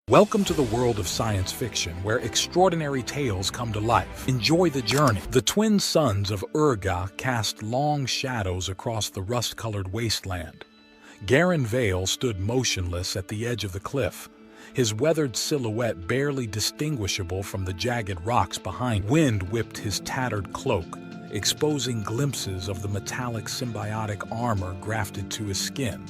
Welcome to the world of science fiction, where extraordinary tales come to life. Enjoy the journey. The twin sons of Urga cast long shadows across the rust-colored wasteland. Garen Vale stood motionless at the edge of the cliff, his weathered silhouette barely distinguishable from the jagged rocks behind. Wind whipped his tattered cloak, exposing glimpses of the metallic symbiotic armor grafted to his skin.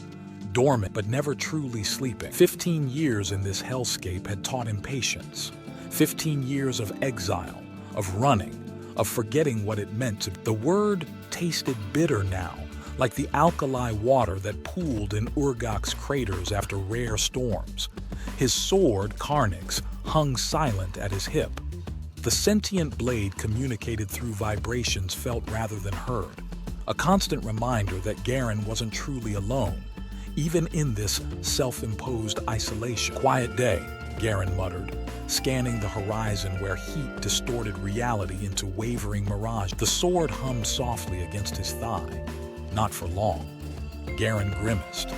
Dormant but never truly sleeping. 15 years in this hellscape had taught him patience. 15 years of exile, of running, of forgetting what it meant to be. The word tasted bitter now, like the alkali water that pooled in Urgak's craters after rare storms. His sword, Karnix, hung silent at his hip. The sentient blade communicated through vibrations felt rather than heard, a constant reminder that Garen wasn't truly alone, even in this self-imposed isolation. Quiet day, Garen muttered, scanning the horizon where heat distorted reality into wavering mirage. The sword hummed softly against his thigh. Not for long. Garen grimaced.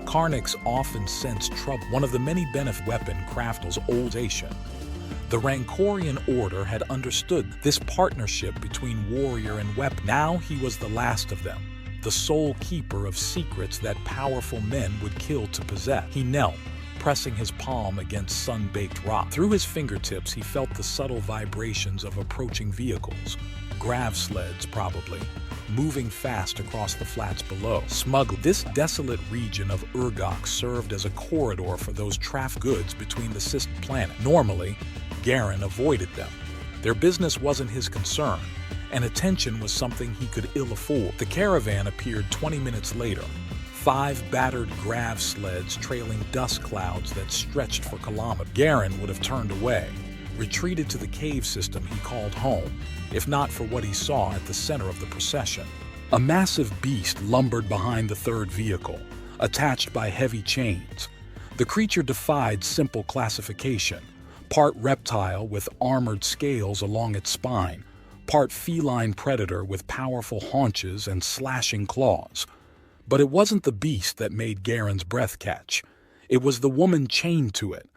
Karnix often sensed trouble, one of the many benefit weapon crafters old nation. The Rancorian Order had understood this partnership between warrior and weapon. Now he was the last of them, the sole keeper of secrets that powerful men would kill to possess. He knelt, pressing his palm against sun-baked rock. Through his fingertips, he felt the subtle vibrations of approaching vehicles, grav sleds probably, moving fast across the flats below. This desolate region of Urgak served as a corridor for those traffic goods between the sister planet. Normally, Garen avoided them. Their business wasn't his concern, and attention was something he could ill afford. The caravan appeared 20 minutes later, 5 battered grav sleds trailing dust clouds that stretched for kilometers. Garen would have turned away, retreated to the cave system he called home, if not for what he saw at the center of the procession. A massive beast lumbered behind the third vehicle, attached by heavy chains. The creature defied simple classification: part reptile with armored scales along its spine, part feline predator with powerful haunches and slashing claws. But it wasn't the beast that made Garen's breath catch. It was the woman chained to it.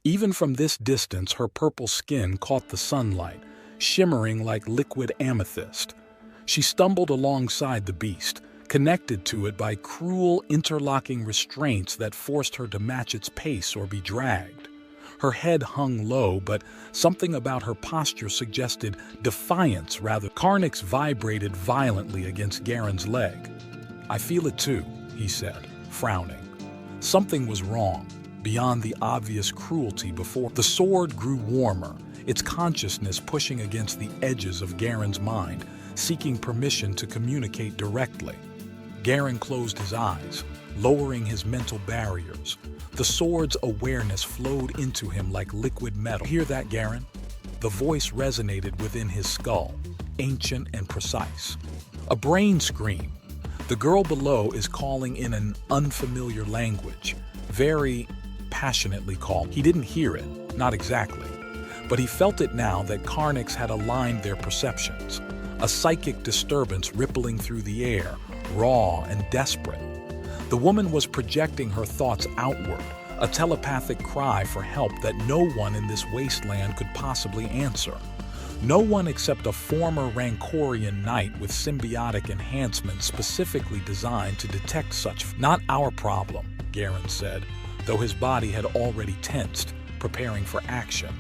Even from this distance, her purple skin caught the sunlight, shimmering like liquid amethyst. She stumbled alongside the beast, connected to it by cruel interlocking restraints that forced her to match its pace or be dragged. Her head hung low, but something about her posture suggested defiance rather. Karnix vibrated violently against Garen's leg. "I feel it too," he said, frowning. Something was wrong, beyond the obvious cruelty before. The sword grew warmer, its consciousness pushing against the edges of Garen's mind, seeking permission to communicate directly. Garen closed his eyes, lowering his mental barriers. The sword's awareness flowed into him like liquid metal. "Hear that, Garen?" The voice resonated within his skull, ancient and precise. A brain scream. The girl below is calling in an unfamiliar language, very passionately called. He didn't hear it, not exactly, but he felt it now that Karnix had aligned their perceptions. A psychic disturbance rippling through the air, raw and desperate. The woman was projecting her thoughts outward, a telepathic cry for help that no one in this wasteland could possibly answer. No one except a former Rancorian knight with symbiotic enhancements specifically designed to detect such. "Not our problem," Garen said, though his body had already tensed, preparing for action.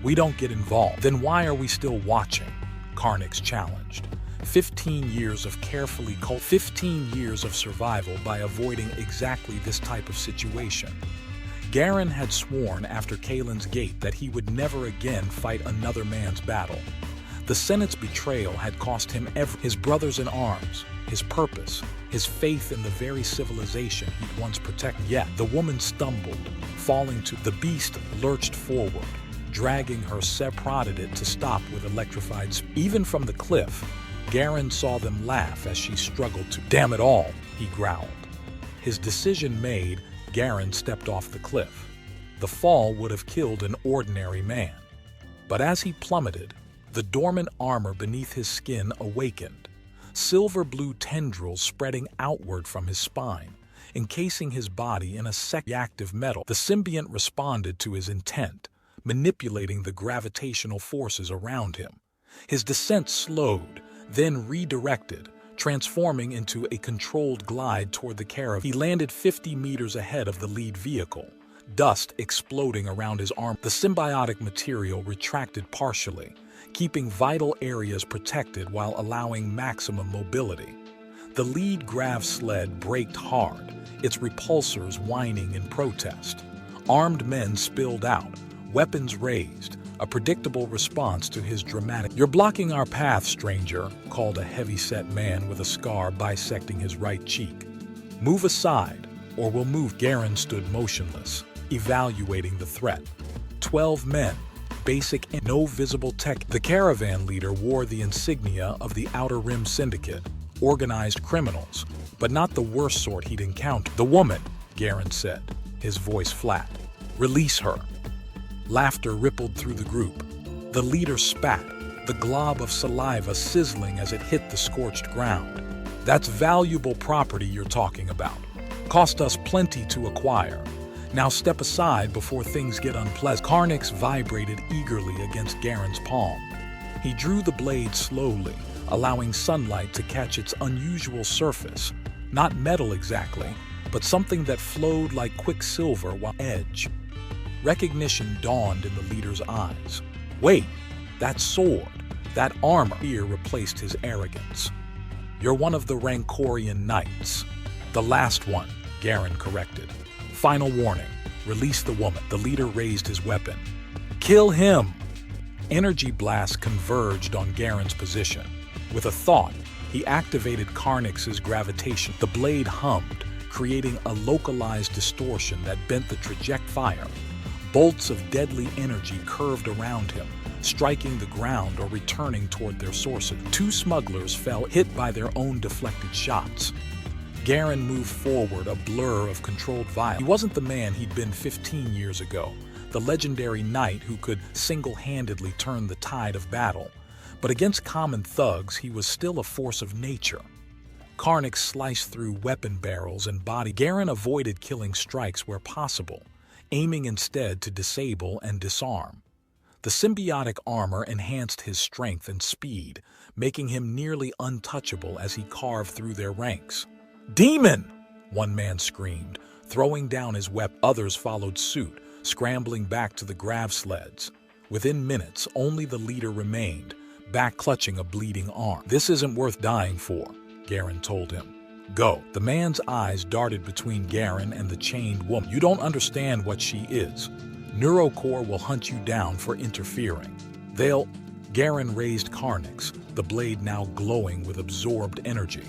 "We don't get involved." "Then why are we still watching?" Karnix challenged. 15 years of 15 years of survival by avoiding exactly this type of situation. Garen had sworn after Kalen's Gate that he would never again fight another man's battle. The Senate's betrayal had cost him his brothers in arms, his purpose, his faith in the very civilization he'd once protected. Yet the woman stumbled, falling to the beast lurched forward, dragging her prodded it to stop with electrified speed. Even from the cliff, Garen saw them laugh as she struggled to. "Damn it all," he growled. His decision made, Garen stepped off the cliff. The fall would have killed an ordinary man. But as he plummeted, the dormant armor beneath his skin awakened, silver-blue tendrils spreading outward from his spine, encasing his body in a reactive metal. The symbiont responded to his intent, manipulating the gravitational forces around him. His descent slowed, then redirected, transforming into a controlled glide toward the caravan. He landed 50 meters ahead of the lead vehicle, dust exploding around his arm. The symbiotic material retracted partially, keeping vital areas protected while allowing maximum mobility. The lead grav sled braked hard, its repulsors whining in protest. Armed men spilled out, weapons raised, a predictable response to his dramatic. "You're blocking our path, stranger," called a heavy-set man with a scar bisecting his right cheek. "Move aside, or we'll move." Garen stood motionless, evaluating the threat. 12 men, basic and no visible tech. The caravan leader wore the insignia of the Outer Rim Syndicate, organized criminals, but not the worst sort he'd encountered. "The woman," Garen said, his voice flat. "Release her." Laughter rippled through the group. The leader spat, the glob of saliva sizzling as it hit the scorched ground. "That's valuable property you're talking about. Cost us plenty to acquire. Now step aside before things get unpleasant." Karnix vibrated eagerly against Garen's palm. He drew the blade slowly, allowing sunlight to catch its unusual surface. Not metal exactly, but something that flowed like quicksilver while edge. Recognition dawned in the leader's eyes. "Wait, that sword, that armor." Fear replaced his arrogance. "You're one of the Rancorian Knights." "The last one," Garen corrected. "Final warning, release the woman." The leader raised his weapon. "Kill him!" Energy blasts converged on Garen's position. With a thought, he activated Karnix's gravitation. The blade hummed, creating a localized distortion that bent the trajectory. Bolts of deadly energy curved around him, striking the ground or returning toward their sources. 2 smugglers fell, hit by their own deflected shots. Garen moved forward, a blur of controlled violence. He wasn't the man he'd been 15 years ago, the legendary knight who could single-handedly turn the tide of battle. But against common thugs, he was still a force of nature. Karnix sliced through weapon barrels and body. Garen avoided killing strikes where possible, aiming instead to disable and disarm. The symbiotic armor enhanced his strength and speed, making him nearly untouchable as he carved through their ranks. "Demon!" one man screamed, throwing down his weapon. Others followed suit, scrambling back to the grav sleds. Within minutes, only the leader remained, back clutching a bleeding arm. "This isn't worth dying for," Garen told him. "Go." The man's eyes darted between Garen and the chained woman. "You don't understand what she is. Neurocore will hunt you down for interfering. They'll..." Garen raised Karnix, the blade now glowing with absorbed energy.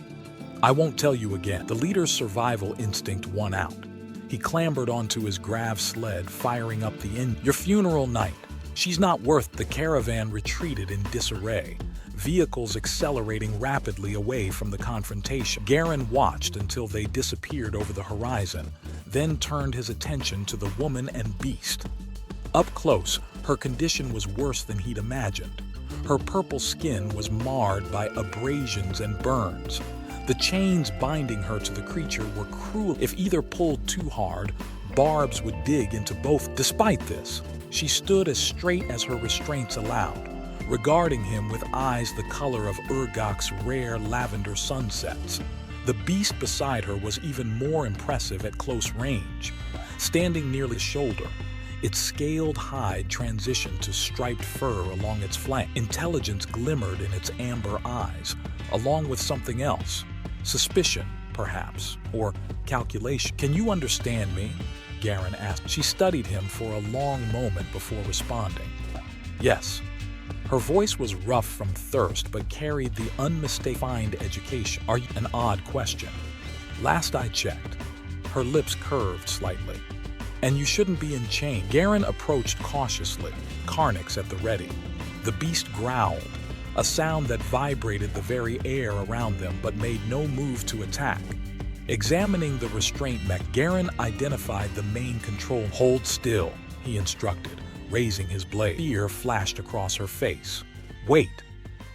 "I won't tell you again." The leader's survival instinct won out. He clambered onto his grav sled, firing up the engine. "Your funeral night. She's not worth..." The caravan retreated in disarray, vehicles accelerating rapidly away from the confrontation. Garen watched until they disappeared over the horizon, then turned his attention to the woman and beast. Up close, her condition was worse than he'd imagined. Her purple skin was marred by abrasions and burns. The chains binding her to the creature were cruel. If either pulled too hard, barbs would dig into both. Despite this, she stood as straight as her restraints allowed, regarding him with eyes the color of Urgok's rare lavender sunsets. The beast beside her was even more impressive at close range. Standing near his shoulder, its scaled hide transitioned to striped fur along its flank. Intelligence glimmered in its amber eyes, along with something else. Suspicion, perhaps, or calculation. "Can you understand me?" Garen asked. She studied him for a long moment before responding. "Yes." Her voice was rough from thirst but carried the unmistakable education. "Are you..." An odd question. "Last I checked." Her lips curved slightly. "And you shouldn't be in chains." Garen approached cautiously, Karnix at the ready. The beast growled, a sound that vibrated the very air around them but made no move to attack. Examining the restraint mech, Garen identified the main control. "Hold still," he instructed, raising his blade. Fear flashed across her face. "Wait."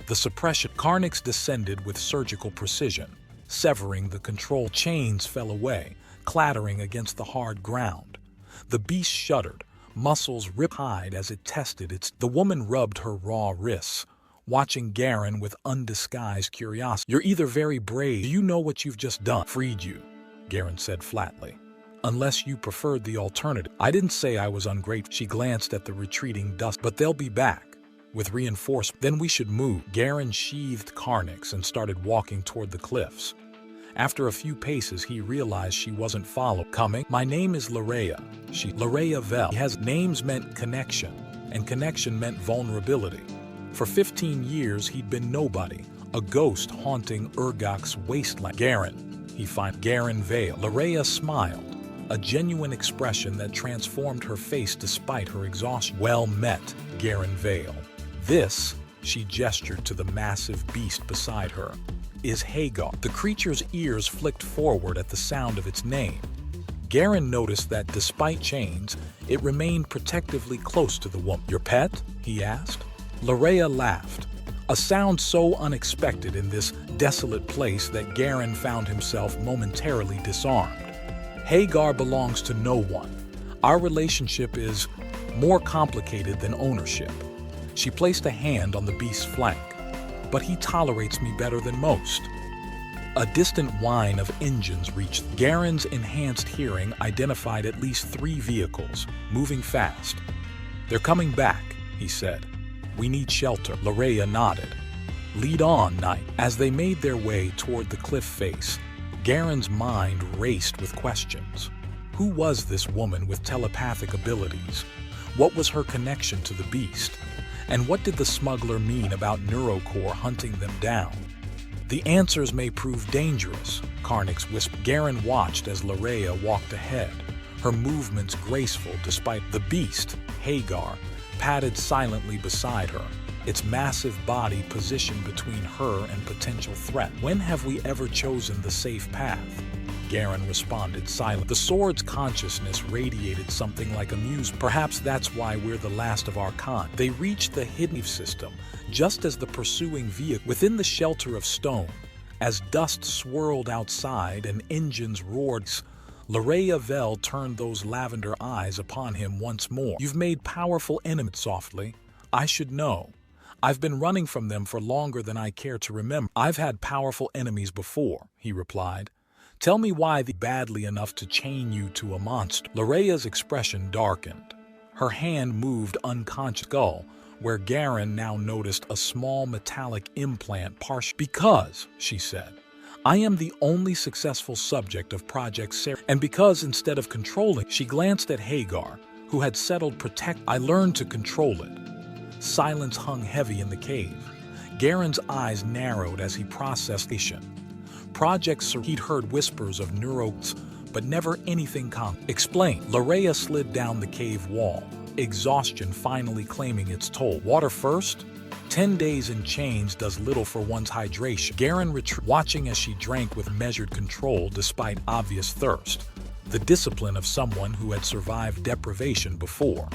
The suppression. Karnix descended with surgical precision, severing the control. Chains fell away, clattering against the hard ground. The beast shuddered, muscles ripped hide as it tested its. The woman rubbed her raw wrists, watching Garen with undisguised curiosity. "You're either very brave. Do you know what you've just done?" "Freed you," Garen said flatly. "Unless you preferred the alternative." "I didn't say I was ungrateful." She glanced at the retreating dust. "But they'll be back with reinforcements. Then we should move." Garen sheathed Carnix and started walking toward the cliffs. After a few paces, he realized she wasn't following. "Coming? My name is Larea." Larea Vel. Names meant connection, and connection meant vulnerability. For 15 years, he'd been nobody, a ghost haunting Urgok's wasteland. "Garen," Garen Vale. Larea smiled, a genuine expression that transformed her face despite her exhaustion. "Well met, Garen Vale. This," she gestured to the massive beast beside her, "is Hagar." The creature's ears flicked forward at the sound of its name. Garen noticed that despite chains, it remained protectively close to the woman. "Your pet?" he asked. Larea laughed, a sound so unexpected in this desolate place that Garen found himself momentarily disarmed. "Hagar belongs to no one. Our relationship is more complicated than ownership." She placed a hand on the beast's flank. "But he tolerates me better than most." A distant whine of engines reached. Garen's enhanced hearing identified at least 3 vehicles, moving fast. "They're coming back," he said. "We need shelter." Larea nodded. "Lead on, Knight." As they made their way toward the cliff face, Garen's mind raced with questions. Who was this woman with telepathic abilities? What was her connection to the beast? And what did the smuggler mean about Neurocore hunting them down? "The answers may prove dangerous," Carnix whispered. Garen watched as Larea walked ahead, her movements graceful despite. The beast, Hagar, padded silently beside her, its massive body positioned between her and potential threat. "When have we ever chosen the safe path?" Garen responded silently. The sword's consciousness radiated something like amusement. "Perhaps that's why we're the last of our kind." They reached the hidden system just as the pursuing vehicle within the shelter of stone. As dust swirled outside and engines roared, Larea Vel turned those lavender eyes upon him once more. "You've made powerful enemies." Softly. "I should know. I've been running from them for longer than I care to remember." "I've had powerful enemies before," he replied. "Tell me why they badly enough to chain you to a monster." Larea's expression darkened. Her hand moved unconscious skull, where Garen now noticed a small metallic implant "Because," she said, "I am the only successful subject of Project Sarah. And because instead of controlling," she glanced at Hagar, who had settled I learned to control it." Silence hung heavy in the cave. Garen's eyes narrowed as he processed the situation. He'd heard whispers of neurocs, but never anything concrete. "Explain." Larea slid down the cave wall, exhaustion finally claiming its toll. "Water first? 10 days in chains does little for one's hydration." Garen retreated, watching as she drank with measured control despite obvious thirst, the discipline of someone who had survived deprivation before.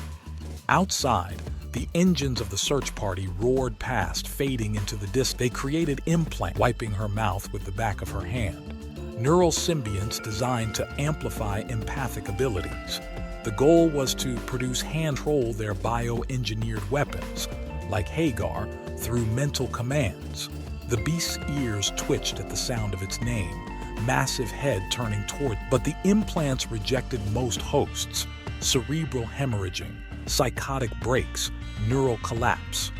Outside, the engines of the search party roared past, fading into the distance. They created implants, wiping her mouth with the back of her hand. Neural symbionts designed to amplify empathic abilities. The goal was to produce hand-control their bioengineered weapons, like Hagar, through mental commands. The beast's ears twitched at the sound of its name, massive head turning toward. But the implants rejected most hosts: cerebral hemorrhaging, psychotic breaks, neural collapse.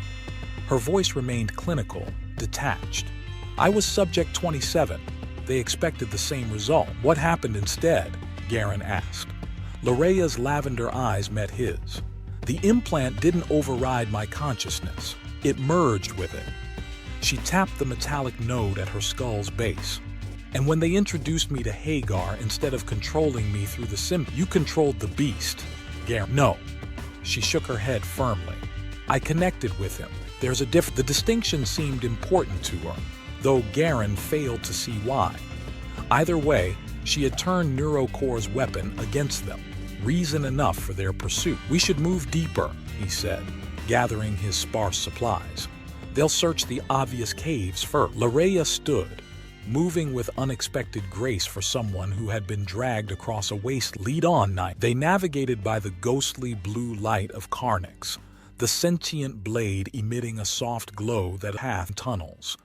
Her voice remained clinical, detached. "I was subject 27. They expected the same result." "What happened instead?" Garen asked. Larea's lavender eyes met his. "The implant didn't override my consciousness. It merged with it." She tapped the metallic node at her skull's base. "And when they introduced me to Hagar, instead of controlling me through the "You controlled the beast." Garen, "No." She shook her head firmly. "I connected with him. There's a difference." The distinction seemed important to her, though Garen failed to see why. Either way, she had turned Neurocore's weapon against them, reason enough for their pursuit. "We should move deeper," he said, gathering his sparse supplies. "They'll search the obvious caves first." Larea stood, moving with unexpected grace for someone who had been dragged across a lead-on night. They navigated by the ghostly blue light of Carnix, the sentient blade emitting a soft glow that path tunnels.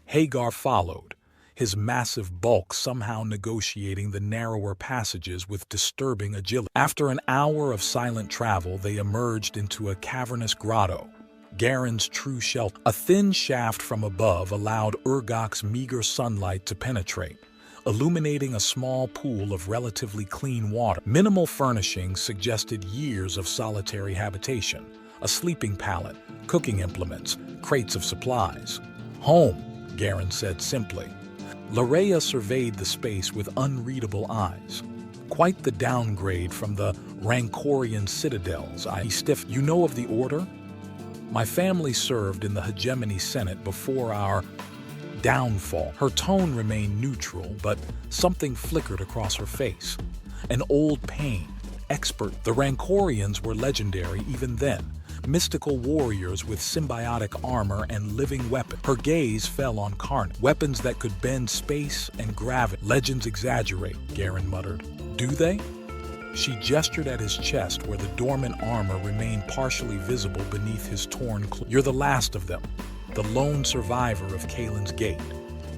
Hagar followed, his massive bulk somehow negotiating the narrower passages with disturbing agility. After an hour of silent travel, they emerged into a cavernous grotto, Garen's true shelter. A thin shaft from above allowed Urgok's meager sunlight to penetrate, illuminating a small pool of relatively clean water. Minimal furnishings suggested years of solitary habitation, a sleeping pallet, cooking implements, crates of supplies. Home, Garen said simply. Lareya surveyed the space with unreadable eyes. Quite the downgrade from the Rancorian citadels. You know of the Order? My family served in the Hegemony Senate before our downfall. Her tone remained neutral, but something flickered across her face. An old pain, expert. The Rancorians were legendary even then, mystical warriors with symbiotic armor and living weapons. Her gaze fell on Carnix, weapons that could bend space and gravity. Legends exaggerate, Garen muttered. Do they? She gestured at his chest where the dormant armor remained partially visible beneath his torn clothes. You're the last of them, the lone survivor of Kalen's Gate.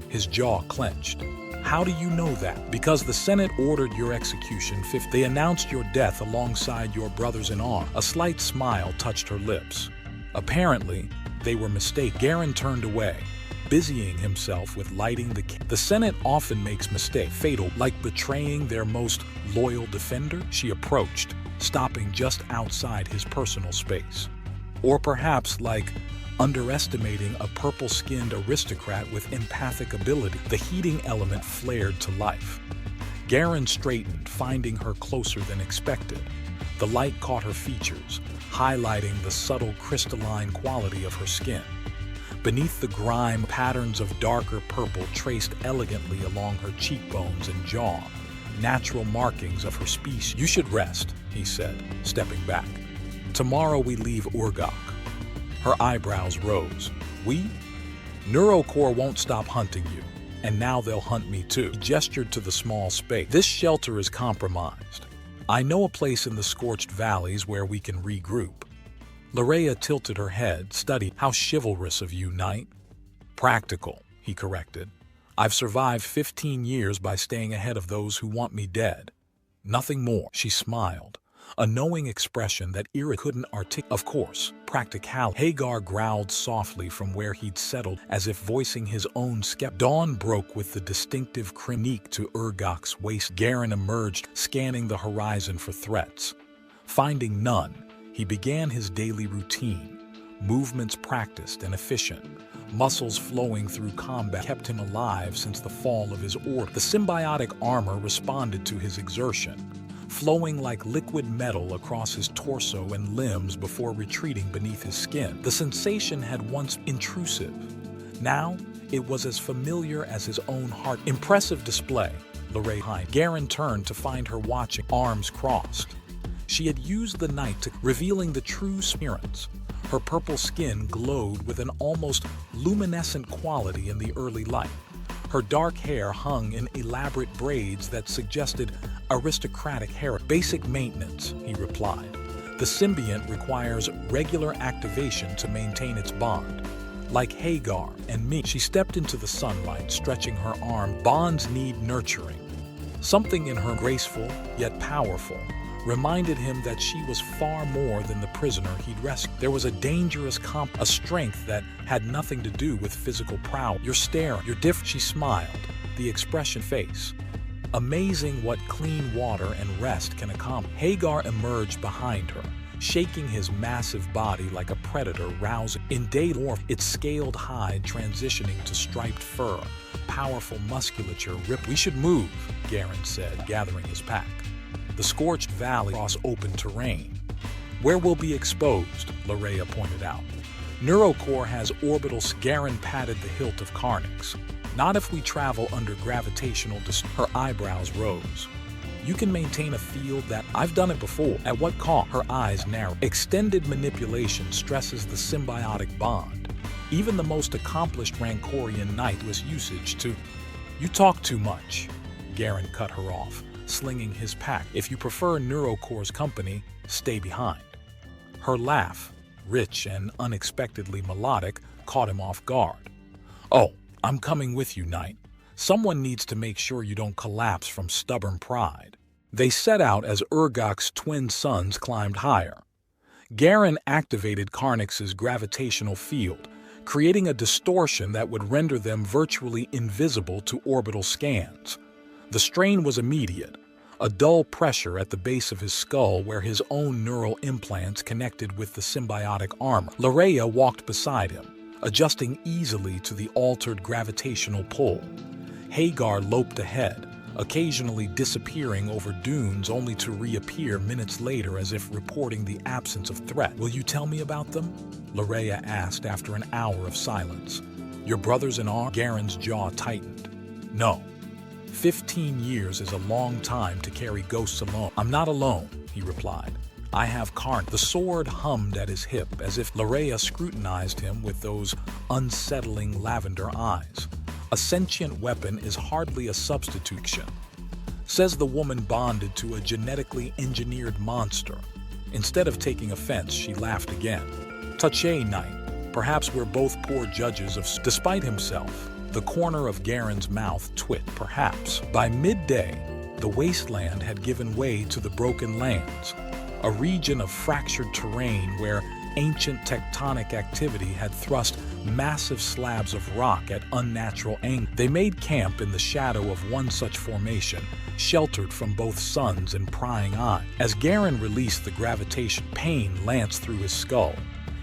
His jaw clenched. How do you know that? Because the Senate ordered your execution. They announced your death alongside your brothers in arms. A slight smile touched her lips. Apparently, they were mistaken. Garen turned away, busying himself with lighting the Senate often makes mistakes, fatal, like betraying their most loyal defender. She approached, stopping just outside his personal space. Or perhaps like underestimating a purple-skinned aristocrat with empathic ability. The heating element flared to life. Garen straightened, finding her closer than expected. The light caught her features, highlighting the subtle crystalline quality of her skin. Beneath the grime, patterns of darker purple traced elegantly along her cheekbones and jaw, natural markings of her species. You should rest, he said, stepping back. Tomorrow we leave Urgok. Her eyebrows rose. We? Neurocore won't stop hunting you, and now they'll hunt me too. He gestured to the small space. This shelter is compromised. I know a place in the scorched valleys where we can regroup. Lareya tilted her head, studying. How chivalrous of you, knight. Practical, he corrected. I've survived 15 years by staying ahead of those who want me dead. Nothing more. She smiled, a knowing expression that Ira couldn't articulate. Of course, practicality. Hagar growled softly from where he'd settled, as if voicing his own skepticism. Dawn broke with the distinctive unique to Urgok's waist. Garen emerged, scanning the horizon for threats. Finding none, he began his daily routine, movements practiced and efficient, muscles flowing through combat kept him alive since the fall of his order. The symbiotic armor responded to his exertion, flowing like liquid metal across his torso and limbs before retreating beneath his skin. The sensation had once intrusive. Now, it was as familiar as his own heart. Impressive display, Lareya. Garen turned to find her watching, arms crossed. She had used the night to revealing the true appearance. Her purple skin glowed with an almost luminescent quality in the early light. Her dark hair hung in elaborate braids that suggested aristocratic hair. Basic maintenance, he replied. The symbiont requires regular activation to maintain its bond. Like Hagar and me. She stepped into the sunlight, stretching her arm. Bonds need nurturing. Something in her, graceful yet powerful, reminded him that she was far more than the prisoner he'd rescued. There was a dangerous a strength that had nothing to do with physical prowess. You're staring, you're different. She smiled, the expression face. Amazing what clean water and rest can accomplish. Hagar emerged behind her, shaking his massive body like a predator rousing. In day morph, its scaled hide transitioning to striped fur, powerful musculature rip. We should move, Garen said, gathering his pack. The scorched valley across open terrain, where we'll be exposed, Lareya pointed out. Neurocore has orbital. Garen patted the hilt of Carnix. Not if we travel under gravitational Her eyebrows rose. You can maintain a field that I've done it before. At what cost? Her eyes narrowed. Extended manipulation stresses the symbiotic bond. Even the most accomplished Rancorian knight was usage to. You talk too much. Garen cut her off, slinging his pack. If you prefer Neurocore's company, stay behind. Her laugh, rich and unexpectedly melodic, caught him off guard. Oh, I'm coming with you, Knight. Someone needs to make sure you don't collapse from stubborn pride. They set out as Urgok's twin sons climbed higher. Garen activated Karnix's gravitational field, creating a distortion that would render them virtually invisible to orbital scans. The strain was immediate, a dull pressure at the base of his skull where his own neural implants connected with the symbiotic armor. Lareya walked beside him, adjusting easily to the altered gravitational pull. Hagar loped ahead, occasionally disappearing over dunes only to reappear minutes later as if reporting the absence of threat. Will you tell me about them? Lareya asked after an hour of silence. Your brothers-in-law? Garen's jaw tightened. No. 15 years is a long time to carry ghosts alone. I'm not alone, he replied. I have Karn. The sword hummed at his hip as if Lareya scrutinized him with those unsettling lavender eyes. A sentient weapon is hardly a substitution, says the woman bonded to a genetically engineered monster. Instead of taking offense, she laughed again. Touché, Knight. Perhaps we're both poor judges of... Despite himself, the corner of Garen's mouth twitched. Perhaps. By midday, the wasteland had given way to the Broken Lands, a region of fractured terrain where ancient tectonic activity had thrust massive slabs of rock at unnatural angles. They made camp in the shadow of one such formation, sheltered from both suns and prying eyes. As Garen released the gravitation, pain lanced through his skull.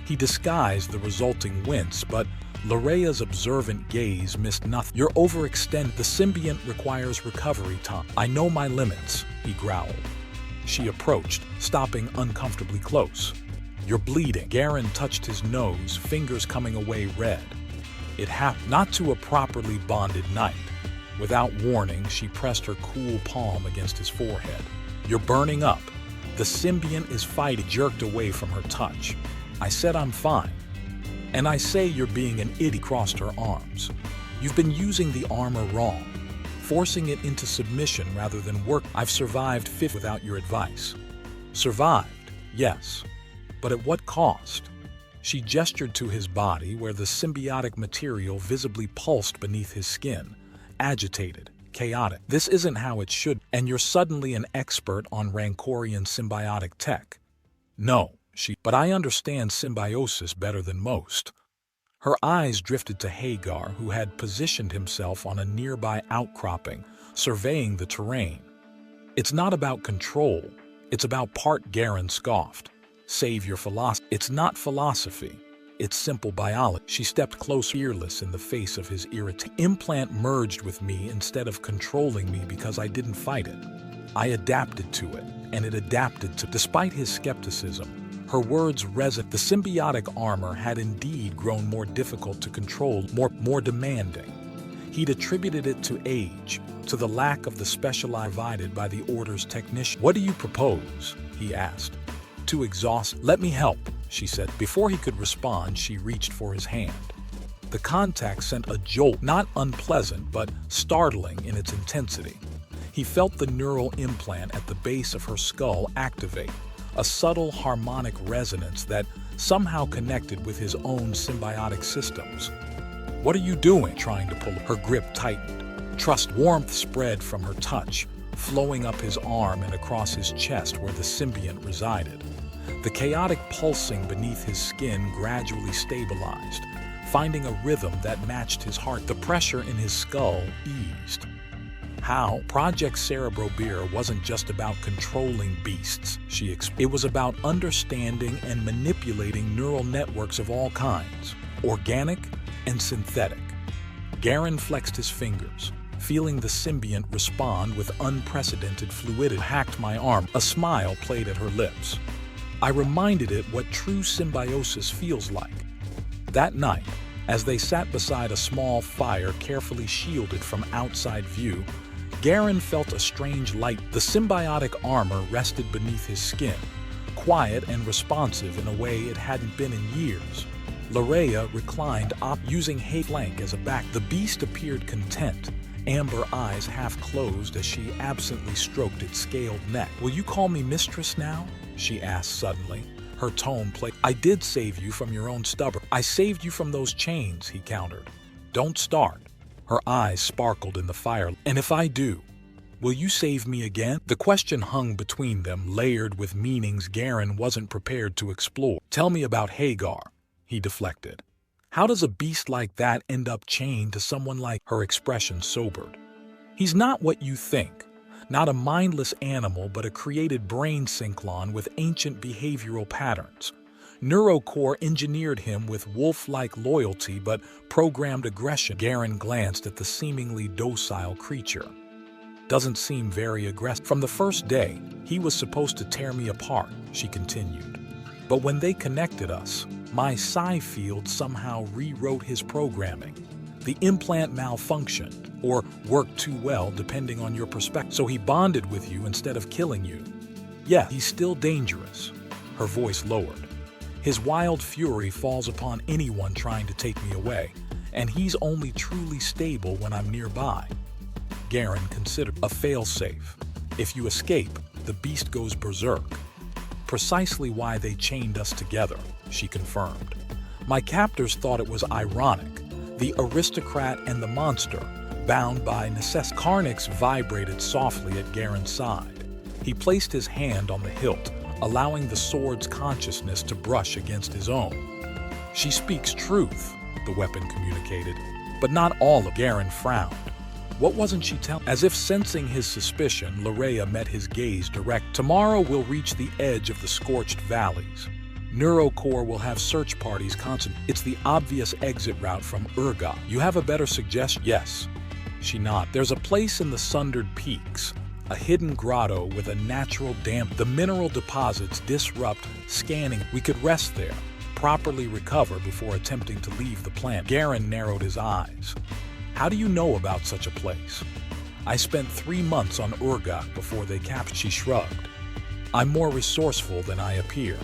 He disguised the resulting wince, but Lareya's observant gaze missed nothing. You're overextended. The symbiont requires recovery time. I know my limits, he growled. She approached, stopping uncomfortably close. You're bleeding. Garen touched his nose, fingers coming away red. It happened not to a properly bonded knight. Without warning, she pressed her cool palm against his forehead. You're burning up. The symbiont is fighting. Jerked away from her touch. I said I'm fine. And I say you're being an idiot. Crossed her arms. You've been using the armor wrong, forcing it into submission rather than work. I've survived 50 without your advice. Survived, yes. But at what cost? She gestured to his body where the symbiotic material visibly pulsed beneath his skin, agitated, chaotic. This isn't how it should, and you're suddenly an expert on Rancorian symbiotic tech. No, but I understand symbiosis better than most. Her eyes drifted to Hagar, who had positioned himself on a nearby outcropping, surveying the terrain. It's not about control, it's about part. Garen scoffed. Save your philosophy. It's not philosophy. It's simple biology. She stepped close, fearless in the face of his irritation. Implant merged with me instead of controlling me because I didn't fight it. I adapted to it, and it adapted to... Despite his skepticism, her words resonated. The symbiotic armor had indeed grown more difficult to control, more demanding. He'd attributed it to age, to the lack of the specialized provided by the Order's technician. What do you propose? He asked. Too exhausted. Let me help, she said. Before he could respond, she reached for his hand. The contact sent a jolt, not unpleasant, but startling in its intensity. He felt the neural implant at the base of her skull activate, a subtle harmonic resonance that somehow connected with his own symbiotic systems. What are you doing? Trying to pull. Her grip tightened. Trust. Warmth spread from her touch, flowing up his arm and across his chest where the symbiont resided. The chaotic pulsing beneath his skin gradually stabilized, finding a rhythm that matched his heart. The pressure in his skull eased. How? Project Cerebrobir wasn't just about controlling beasts, she explained. It was about understanding and manipulating neural networks of all kinds, organic and synthetic. Garen flexed his fingers, feeling the symbiont respond with unprecedented fluidity. Hacked my arm. A smile played at her lips. I reminded it what true symbiosis feels like. That night, as they sat beside a small fire carefully shielded from outside view, Garen felt a strange light. The symbiotic armor rested beneath his skin, quiet and responsive in a way it hadn't been in years. Lareya reclined using her flank as a back. The beast appeared content, amber eyes half closed as she absently stroked its scaled neck. "Will you call me mistress now?" she asked suddenly. Her tone played. "I did save you from your own stubborn." "I saved you from those chains," he countered. "Don't start." Her eyes sparkled in the fire. "And if I do, will you save me again?" The question hung between them, layered with meanings Garen wasn't prepared to explore. "Tell me about Hagar," he deflected. "How does a beast like that end up chained to someone like—" Her expression sobered. "He's not what you think. Not a mindless animal, but a created brain synclone with ancient behavioral patterns. Neurocore engineered him with wolf-like loyalty but programmed aggression." Garen glanced at the seemingly docile creature. "Doesn't seem very aggressive. From the first day, he was supposed to tear me apart," she continued. "But when they connected us, my psi field somehow rewrote his programming. The implant malfunctioned, or worked too well depending on your perspective. So he bonded with you instead of killing you. Yeah, he's still dangerous." Her voice lowered. "His wild fury falls upon anyone trying to take me away, and he's only truly stable when I'm nearby." Garen considered. "A failsafe. If you escape, the beast goes berserk." "Precisely why they chained us together," she confirmed. "My captors thought it was ironic. The aristocrat and the monster, bound by necessity." Karnix vibrated softly at Garen's side. He placed his hand on the hilt, allowing the sword's consciousness to brush against his own. "She speaks truth," the weapon communicated, "but not all of." Garen frowned. What wasn't she telling? As if sensing his suspicion, Larea met his gaze direct. "Tomorrow we'll reach the edge of the scorched valleys. Neurocore will have search parties constant. It's the obvious exit route from Urga. You have a better suggestion?" "Yes." She nodded. "There's a place in the Sundered Peaks, a hidden grotto with a natural damp. The mineral deposits disrupt scanning. We could rest there, properly recover before attempting to leave the planet." Garen narrowed his eyes. "How do you know about such a place?" "I spent 3 months on Urga before they captured." She shrugged. "I'm more resourceful than I appear."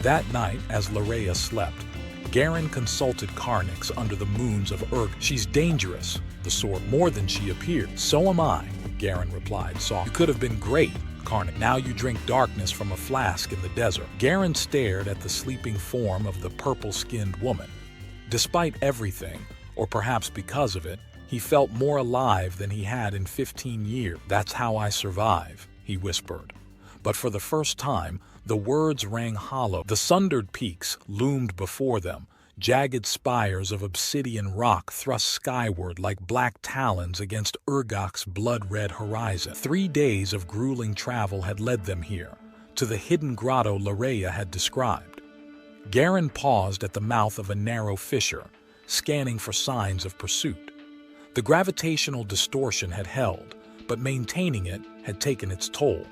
That night, as Larea slept, Garen consulted Karnix under the moons of Urga. "She's dangerous," the sword, "more than she appeared." "So am I," Garen replied softly. "You could have been great, Karnix. Now you drink darkness from a flask in the desert." Garen stared at the sleeping form of the purple-skinned woman. Despite everything, or perhaps because of it, he felt more alive than he had in 15 years. "That's how I survive," he whispered. But for the first time, the words rang hollow. The Sundered Peaks loomed before them, jagged spires of obsidian rock thrust skyward like black talons against Urgok's blood-red horizon. 3 days of grueling travel had led them here, to the hidden grotto Larea had described. Garen paused at the mouth of a narrow fissure, scanning for signs of pursuit. The gravitational distortion had held, but maintaining it had taken its toll.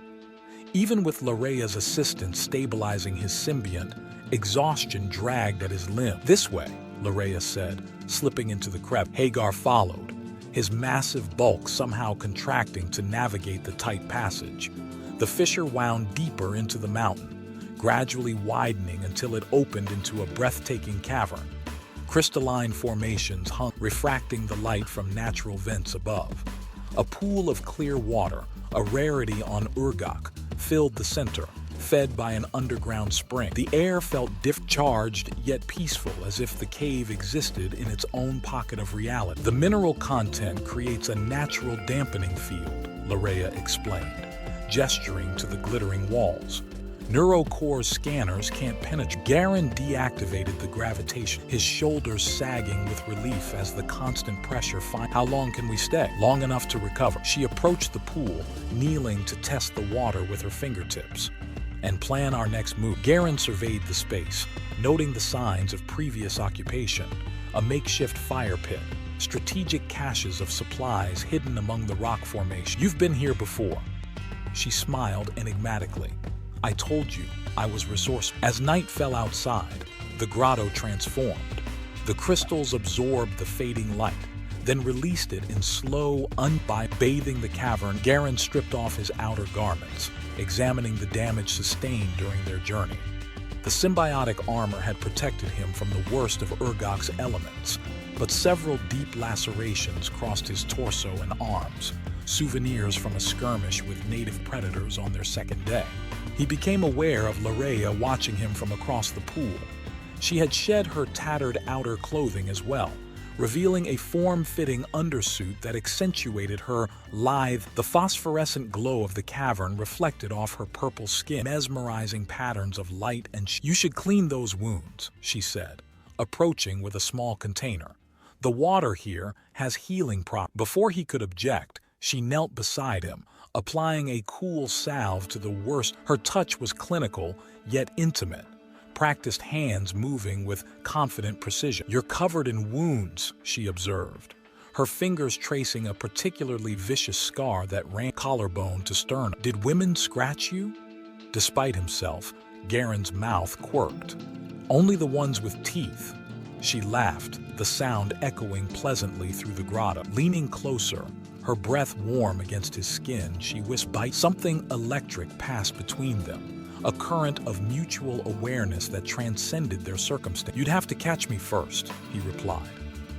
Even with Larea's assistance stabilizing his symbiont, exhaustion dragged at his limb. "This way," Larea said, slipping into the crevice. Hagar followed, his massive bulk somehow contracting to navigate the tight passage. The fissure wound deeper into the mountain, gradually widening until it opened into a breathtaking cavern. Crystalline formations hung, refracting the light from natural vents above. A pool of clear water, a rarity on Urgok, filled the center, fed by an underground spring. The air felt charged yet peaceful, as if the cave existed in its own pocket of reality. "The mineral content creates a natural dampening field," Larea explained, gesturing to the glittering walls. "Neurocore's scanners can't penetrate." Garen deactivated the gravitation, his shoulders sagging with relief as the constant pressure "How long can we stay?" "Long enough to recover." She approached the pool, kneeling to test the water with her fingertips. "And plan our next move." Garen surveyed the space, noting the signs of previous occupation, a makeshift fire pit, strategic caches of supplies hidden among the rock formation. "You've been here before." She smiled enigmatically. "I told you, I was resourceful." As night fell outside, the grotto transformed. The crystals absorbed the fading light, then released it in slow, bathing the cavern. Garen stripped off his outer garments, examining the damage sustained during their journey. The symbiotic armor had protected him from the worst of Urgok's elements, but several deep lacerations crossed his torso and arms, souvenirs from a skirmish with native predators on their second day. He became aware of Larea watching him from across the pool. She had shed her tattered outer clothing as well, revealing a form-fitting undersuit that accentuated her lithe. The phosphorescent glow of the cavern reflected off her purple skin, mesmerizing patterns of light and "You should clean those wounds," she said, approaching with a small container. "The water here has healing properties." Before he could object, she knelt beside him, applying a cool salve to the worst. Her touch was clinical, yet intimate, practiced hands moving with confident precision. "You're covered in wounds," she observed, her fingers tracing a particularly vicious scar that ran collarbone to sternum. "Did women scratch you?" Despite himself, Garen's mouth quirked. "Only the ones with teeth." She laughed, the sound echoing pleasantly through the grotto. Leaning closer, her breath warm against his skin, she whispered. Something electric passed between them, a current of mutual awareness that transcended their circumstance. "You'd have to catch me first," he replied.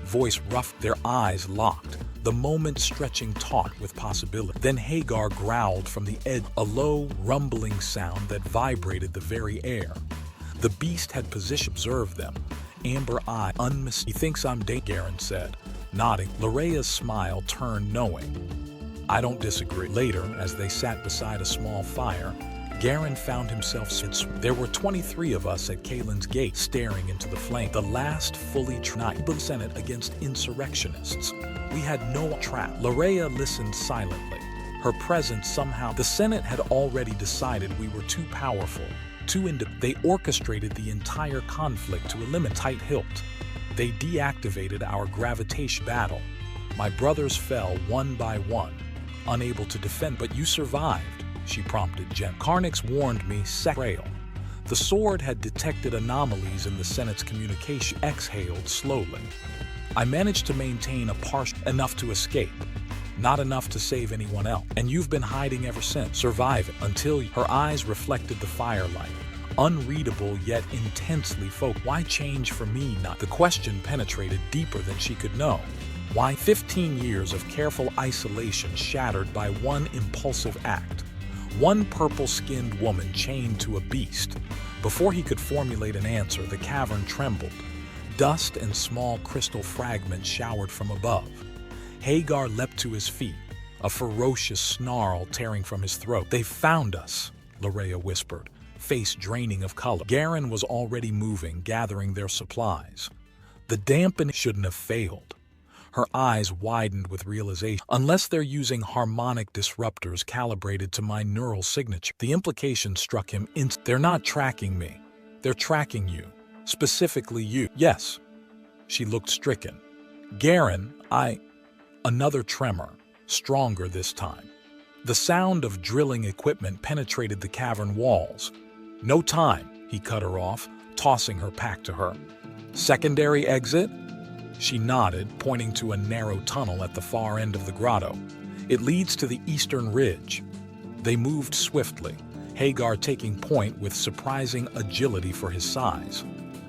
Voice rough, their eyes locked, the moment stretching taut with possibility. Then Hagar growled from the edge, a low, rumbling sound that vibrated the very air. The beast had observed them, amber eye, unmistakable. "He thinks I'm Garen said, nodding. Larea's smile turned knowing. "I don't disagree." Later, as they sat beside a small fire, Garen found himself. There were 23 of us at Kalen's gate, staring into the flame. The last fully night Senate against insurrectionists. We had no trap. Larea listened silently. Her presence somehow. The Senate had already decided we were too powerful. They orchestrated the entire conflict to eliminate tight-hilt. They deactivated our gravitation battle. My brothers fell one by one, unable to defend. "But you survived," she prompted gently. "Karnix warned me, frail. The sword had detected anomalies in the Senate's communication." Exhaled slowly. "I managed to maintain a partial enough to escape. Not enough to save anyone else. And you've been hiding ever since, surviving, until..." Her eyes reflected the firelight, unreadable yet intensely focused. "Why change for me not?" The question penetrated deeper than she could know. Why? 15 years of careful isolation shattered by one impulsive act. One purple-skinned woman chained to a beast. Before he could formulate an answer, the cavern trembled. Dust and small crystal fragments showered from above. Hagar leapt to his feet, a ferocious snarl tearing from his throat. "They found us," Larea whispered, face draining of color. Garen was already moving, gathering their supplies. The dampening shouldn't have failed. Her eyes widened with realization. "Unless they're using harmonic disruptors calibrated to my neural signature." The implication struck him instantly. "They're not tracking me. They're tracking you. Specifically you." "Yes." She looked stricken. "Garen, Another tremor, stronger this time. The sound of drilling equipment penetrated the cavern walls. "No time," he cut her off, tossing her pack to her. "Secondary exit?" She nodded, pointing to a narrow tunnel at the far end of the grotto. "It leads to the eastern ridge." They moved swiftly, Hagar taking point with surprising agility for his size.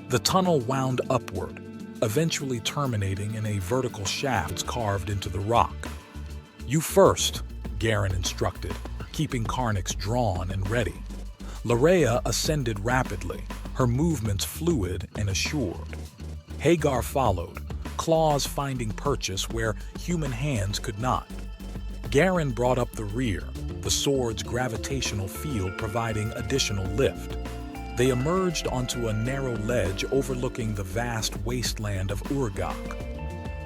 The tunnel wound upward, eventually terminating in a vertical shaft carved into the rock. "You first," Garen instructed, keeping Karnix drawn and ready. Larea ascended rapidly, her movements fluid and assured. Hagar followed, claws finding purchase where human hands could not. Garen brought up the rear, the sword's gravitational field providing additional lift. They emerged onto a narrow ledge overlooking the vast wasteland of Urgak.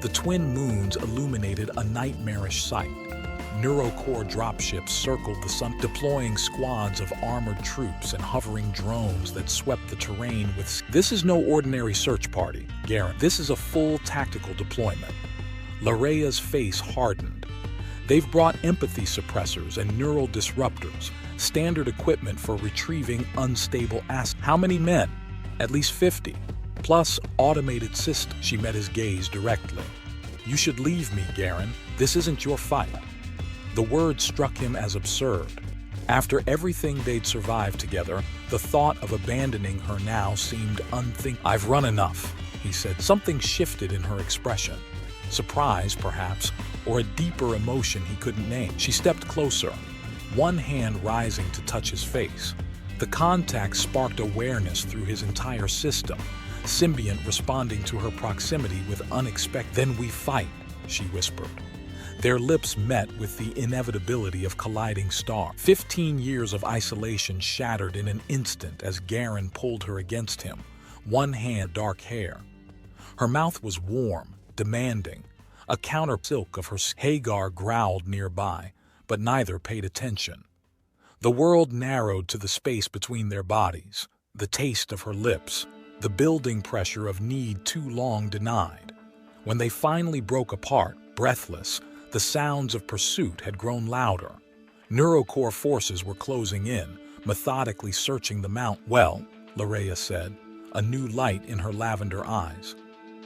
The twin moons illuminated a nightmarish sight. Neurocore dropships circled the sun, deploying squads of armored troops and hovering drones that swept the terrain with... "This is no ordinary search party, Garen. This is a full tactical deployment." Larea's face hardened. "They've brought empathy suppressors and neural disruptors, standard equipment for retrieving unstable assets." "How many men?" "At least 50. Plus automated systems." She met his gaze directly. "You should leave me, Garen. This isn't your fight." The word struck him as absurd. After everything they'd survived together, the thought of abandoning her now seemed unthinkable. "I've run enough," he said. Something shifted in her expression. Surprise, perhaps, or a deeper emotion he couldn't name. She stepped closer, one hand rising to touch his face. The contact sparked awareness through his entire system, symbiont responding to her proximity with unexpected. "Then we fight," she whispered. Their lips met with the inevitability of colliding stars. 15 years of isolation shattered in an instant as Garen pulled her against him, one hand dark hair. Her mouth was warm, demanding, a counter silk of her skin. Hagar growled nearby, but neither paid attention. The world narrowed to the space between their bodies, the taste of her lips, the building pressure of need too long denied. When they finally broke apart, breathless, the sounds of pursuit had grown louder. Neurocore forces were closing in, methodically searching the mount. "Well," Larea said, a new light in her lavender eyes.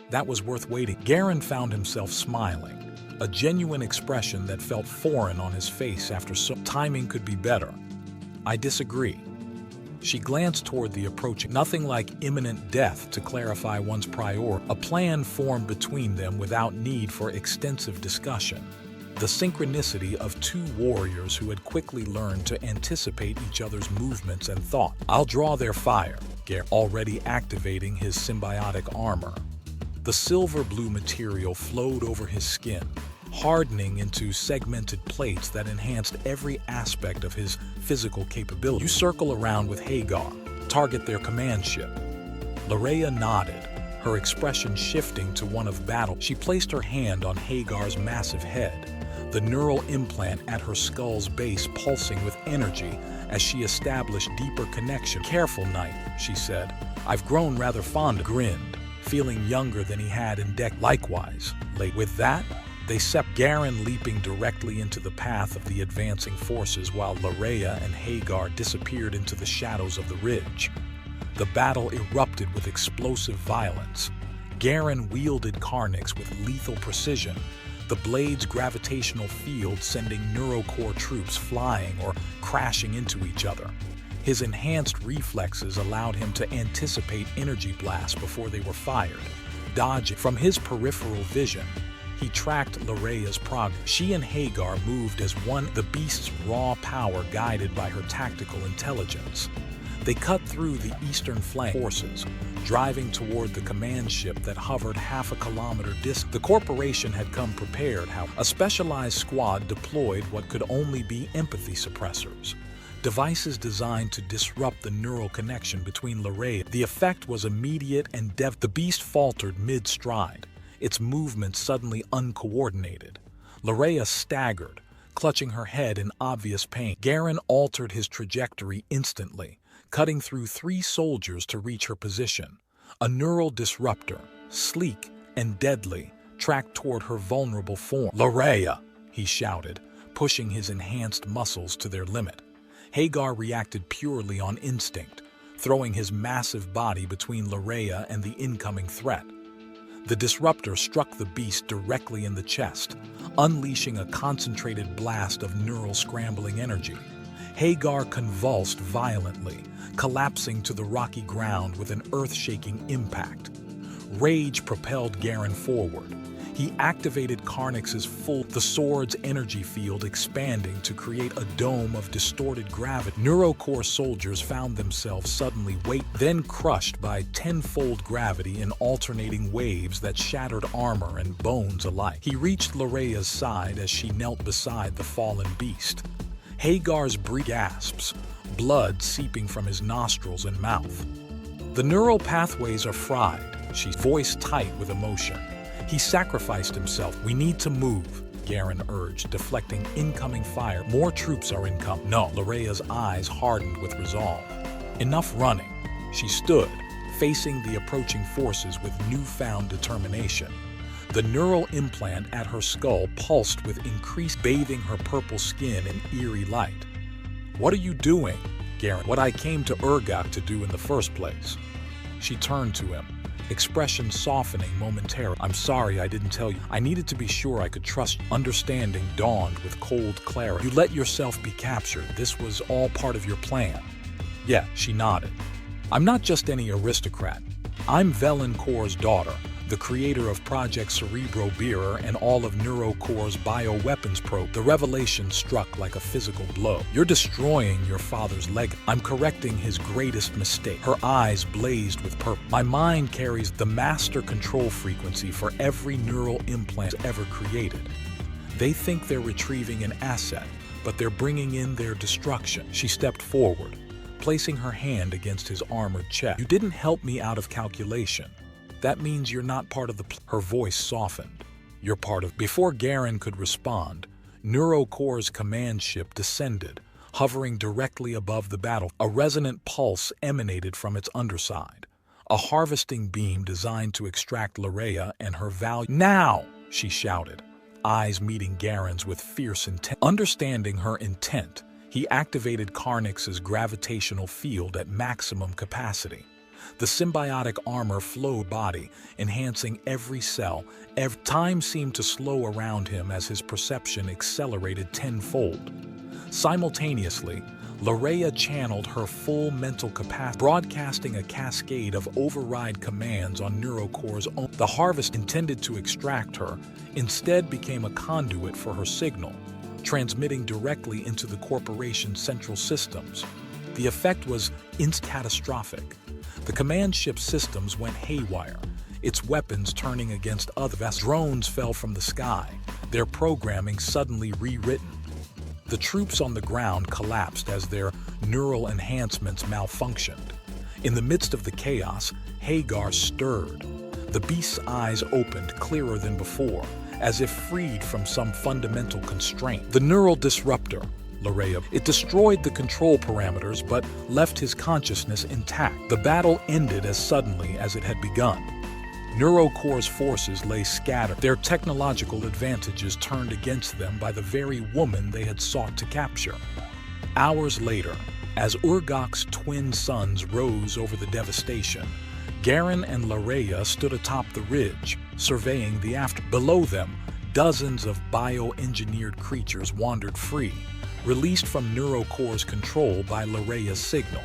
"That was worth waiting." Garen found himself smiling, a genuine expression that felt foreign on his face after so. "Timing could be better." "I disagree." She glanced toward the approaching. Nothing like imminent death to clarify one's priority. A plan formed between them without need for extensive discussion. The synchronicity of two warriors who had quickly learned to anticipate each other's movements and thought. "I'll draw their fire," Garen, already activating his symbiotic armor. The silver-blue material flowed over his skin, hardening into segmented plates that enhanced every aspect of his physical capability. "You circle around with Hagar, target their command ship." Larea nodded, her expression shifting to one of battle. She placed her hand on Hagar's massive head, the neural implant at her skull's base pulsing with energy as she established deeper connection. "Careful, Knight," she said. "I've grown rather fond of." Grinned, feeling younger than he had in decades. "Likewise." With that, they Garen leaping directly into the path of the advancing forces while Larea and Hagar disappeared into the shadows of the ridge. The battle erupted with explosive violence. Garen wielded Karnix with lethal precision, the blade's gravitational field sending Neurocore troops flying or crashing into each other. His enhanced reflexes allowed him to anticipate energy blasts before they were fired, dodging. From his peripheral vision, he tracked Larea's progress. She and Hagar moved as one, the beast's raw power guided by her tactical intelligence. They cut through the eastern flank forces, driving toward the command ship that hovered half a kilometer distant. The corporation had come prepared, how a specialized squad deployed what could only be empathy suppressors, devices designed to disrupt the neural connection between Larea. The effect was immediate and the beast faltered mid-stride, its movements suddenly uncoordinated. Larea staggered, clutching her head in obvious pain. Garen altered his trajectory instantly, cutting through 3 soldiers to reach her position. A neural disruptor, sleek and deadly, tracked toward her vulnerable form. "Larea!" he shouted, pushing his enhanced muscles to their limit. Hagar reacted purely on instinct, throwing his massive body between Larea and the incoming threat. The disruptor struck the beast directly in the chest, unleashing a concentrated blast of neural scrambling energy. Hagar convulsed violently, collapsing to the rocky ground with an earth-shaking impact. Rage propelled Garen forward. He activated Karnix's the sword's energy field expanding to create a dome of distorted gravity. Neurocore soldiers found themselves suddenly then crushed by tenfold gravity in alternating waves that shattered armor and bones alike. He reached Larea's side as she knelt beside the fallen beast. Hagar's brief gasps, blood seeping from his nostrils and mouth. "The neural pathways are fried," she voiced tight with emotion. "He sacrificed himself." "We need to move," Garen urged, deflecting incoming fire. "More troops are incoming." "No." Larea's eyes hardened with resolve. "Enough running." She stood, facing the approaching forces with newfound determination. The neural implant at her skull pulsed with increased, bathing her purple skin in eerie light. "What are you doing, Garen?" "What I came to Urgak to do in the first place." She turned to him, expression softening momentarily. "I'm sorry I didn't tell you. I needed to be sure I could trust you." Understanding dawned with cold clarity. "You let yourself be captured. This was all part of your plan." "Yeah," she nodded. "I'm not just any aristocrat. I'm Velencor's daughter, the creator of Project Cerebro-Bearer and all of NeuroCore's bioweapons probe. The revelation struck like a physical blow. You're destroying your father's legacy. I'm correcting his greatest mistake. Her eyes blazed with purpose. My mind carries the master control frequency for every neural implant ever created. They think they're retrieving an asset, but they're bringing in their destruction. She stepped forward, placing her hand against his armored chest. You didn't help me out of calculation. That means you're not part of the Her voice softened. You're part of. Before Garen could respond, NeuroCore's command ship descended, hovering directly above the battle. A resonant pulse emanated from its underside, a harvesting beam designed to extract Lareya and her value. Now, she shouted, eyes meeting Garen's with fierce intent. Understanding her intent, he activated Karnix's gravitational field at maximum capacity. The symbiotic armor flowed body, enhancing every cell. Time seemed to slow around him as his perception accelerated tenfold. Simultaneously, Lareya channeled her full mental capacity, broadcasting a cascade of override commands on NeuroCore's own. The harvest intended to extract her instead became a conduit for her signal, transmitting directly into the corporation's central systems. The effect was catastrophic. The command ship systems went haywire, its weapons turning against other vessels. Drones fell from the sky, their programming suddenly rewritten. The troops on the ground collapsed as their neural enhancements malfunctioned. In the midst of the chaos, Hagar stirred. The beast's eyes opened clearer than before, as if freed from some fundamental constraint. The neural disruptor, Lareya. It destroyed the control parameters but left his consciousness intact. The battle ended as suddenly as it had begun. NeuroCore's forces lay scattered, their technological advantages turned against them by the very woman they had sought to capture. Hours later, as Urgok's twin suns rose over the devastation, Garen and Lareya stood atop the ridge, surveying the aftermath. Below them, dozens of bioengineered creatures wandered free, released from NeuroCore's control by Lareya's signal.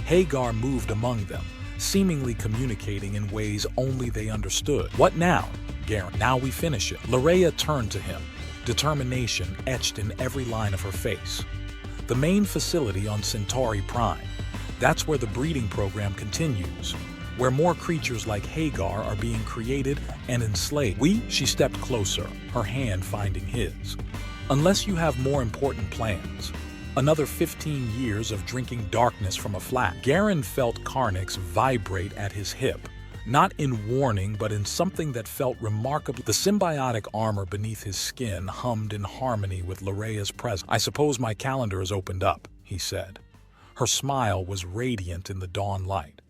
Hagar moved among them, seemingly communicating in ways only they understood. What now, Garen? Now we finish it. Lareya turned to him, determination etched in every line of her face. The main facility on Centauri Prime. That's where the breeding program continues, where more creatures like Hagar are being created and enslaved. She stepped closer, her hand finding his. Unless you have more important plans. Another 15 years of drinking darkness from a flask. Garen felt Karnix vibrate at his hip, not in warning but in something that felt remarkably. The symbiotic armor beneath his skin hummed in harmony with Lareya's presence. I suppose my calendar has opened up, he said. Her smile was radiant in the dawn light.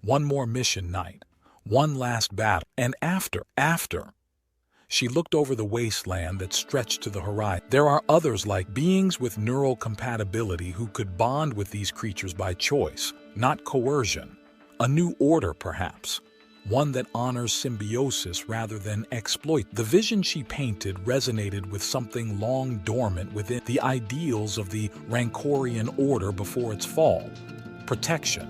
One more mission night, one last battle, and after. She looked over the wasteland that stretched to the horizon. There are others like beings with neural compatibility who could bond with these creatures by choice, not coercion. A new order, perhaps. One that honors symbiosis rather than exploit. The vision she painted resonated with something long dormant within the ideals of the Rancorian order before its fall. Protection,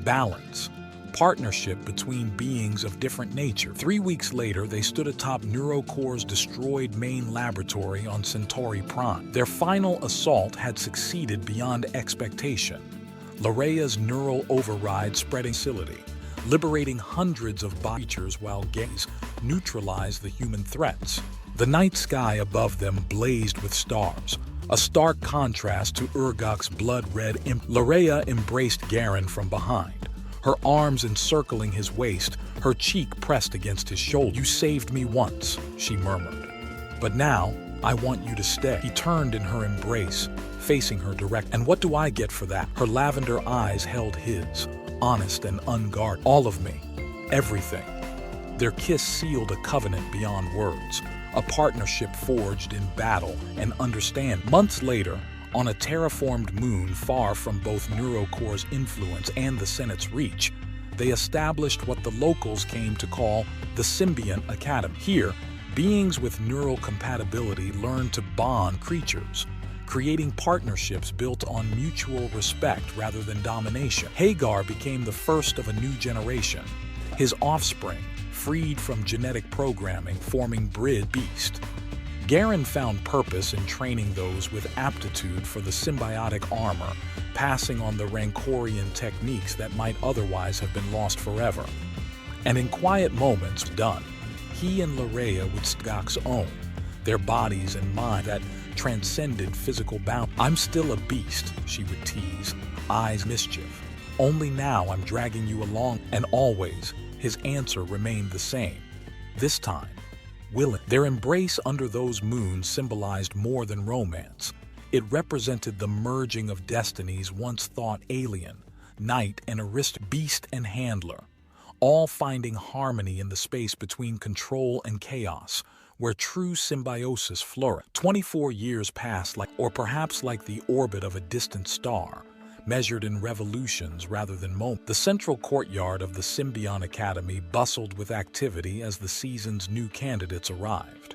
balance, partnership between beings of different nature. 3 weeks later, they stood atop NeuroCore's destroyed main laboratory on Centauri Prime. Their final assault had succeeded beyond expectation. Lareya's neural override spreading facility, liberating hundreds of creatures while gaze neutralized the human threats. The night sky above them blazed with stars, a stark contrast to Urgok's blood-red Lareya embraced Garen from behind, her arms encircling his waist, her cheek pressed against his shoulder. You saved me once, she murmured. But now, I want you to stay. He turned in her embrace, facing her direct. And what do I get for that? Her lavender eyes held his, honest and unguarded. All of me. Everything. Their kiss sealed a covenant beyond words, a partnership forged in battle and understanding. Months later, on a terraformed moon far from both NeuroCore's influence and the Senate's reach, they established what the locals came to call the Symbiont Academy. Here, beings with neural compatibility learned to bond creatures, creating partnerships built on mutual respect rather than domination. Hagar became the first of a new generation, his offspring, freed from genetic programming, forming Brid Beast. Garen found purpose in training those with aptitude for the symbiotic armor, passing on the Rancorian techniques that might otherwise have been lost forever. And in quiet moments done, he and Larea would Skok's own, their bodies and mind that transcended physical boundaries. "I'm still a beast," she would tease, eyes mischief. "Only now I'm dragging you along." And always, his answer remained the same. This time, willing. Their embrace under those moons symbolized more than romance. It represented the merging of destinies once thought alien, knight and aristocrat, beast and handler, all finding harmony in the space between control and chaos, where true symbiosis flourished. 24 years passed or perhaps like the orbit of a distant star, measured in revolutions rather than moments. The central courtyard of the Symbion Academy bustled with activity as the season's new candidates arrived.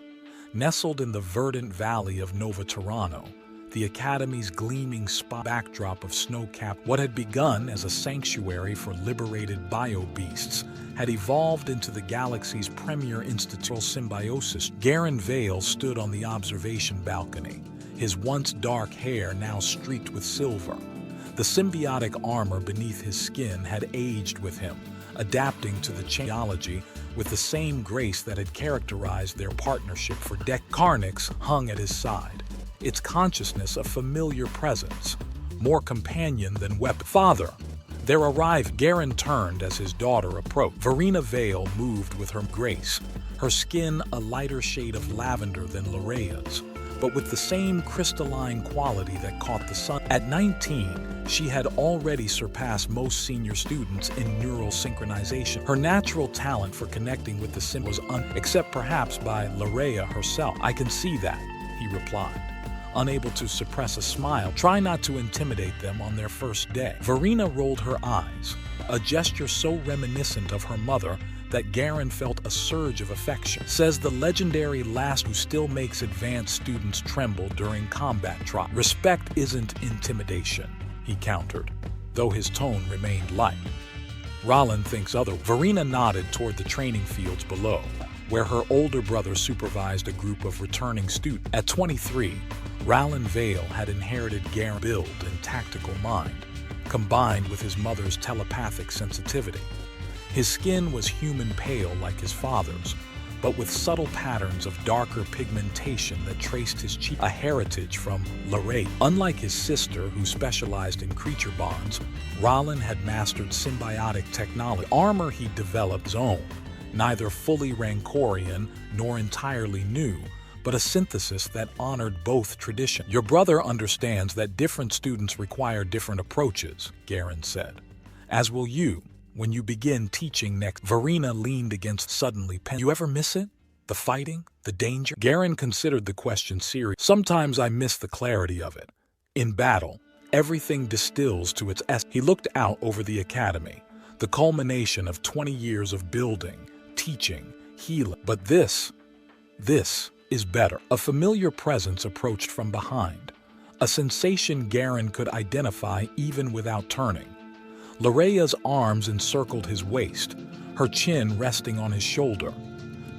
Nestled in the verdant valley of Nova Tirano, the Academy's gleaming backdrop of snow-capped, what had begun as a sanctuary for liberated bio-beasts had evolved into the galaxy's premier institutional symbiosis. Garen Vale stood on the observation balcony, his once dark hair now streaked with silver. The symbiotic armor beneath his skin had aged with him, adapting to the geology with the same grace that had characterized their partnership for decades. Carnix hung at his side, its consciousness a familiar presence, more companion than weapon. "Father!" There arrived. Garen turned as his daughter approached. Verena Vale moved with her grace, her skin a lighter shade of lavender than Larea's, but with the same crystalline quality that caught the sun. At 19, she had already surpassed most senior students in neural synchronization. Her natural talent for connecting with the sim was except perhaps by Larea herself. "I can see that," he replied, unable to suppress a smile. "Try not to intimidate them on their first day." Verena rolled her eyes, a gesture so reminiscent of her mother that Garen felt a surge of affection. "Says the legendary last who still makes advanced students tremble during combat trials." "Respect isn't intimidation," he countered, though his tone remained light. "Rollin thinks other." Verena nodded toward the training fields below, where her older brother supervised a group of returning students. At 23, Rowland Vale had inherited Garen's build and tactical mind, combined with his mother's telepathic sensitivity. His skin was human pale like his father's, but with subtle patterns of darker pigmentation that traced his cheek, a heritage from Larea. Unlike his sister, who specialized in creature bonds, Rollin had mastered symbiotic technology. Armor he developed his own, neither fully Rancorian nor entirely new, but a synthesis that honored both traditions. "Your brother understands that different students require different approaches," Garen said, "as will you when you begin teaching next." Verena leaned against suddenly. "You ever miss it? The fighting? The danger?" Garen considered the question seriously. "Sometimes I miss the clarity of it. In battle, everything distills to its essence." He looked out over the academy, the culmination of 20 years of building, teaching, healing. "But this is better." A familiar presence approached from behind, a sensation Garen could identify even without turning. Larea's arms encircled his waist, her chin resting on his shoulder.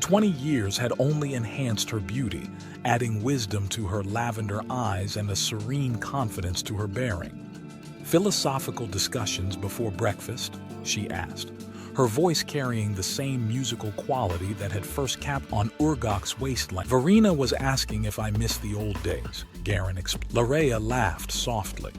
20 years had only enhanced her beauty, adding wisdom to her lavender eyes and a serene confidence to her bearing. "Philosophical discussions before breakfast?" she asked, her voice carrying the same musical quality that had first capped on Urgok's wasteland. "Verena was asking if I missed the old days," Garen explained. Larea laughed softly.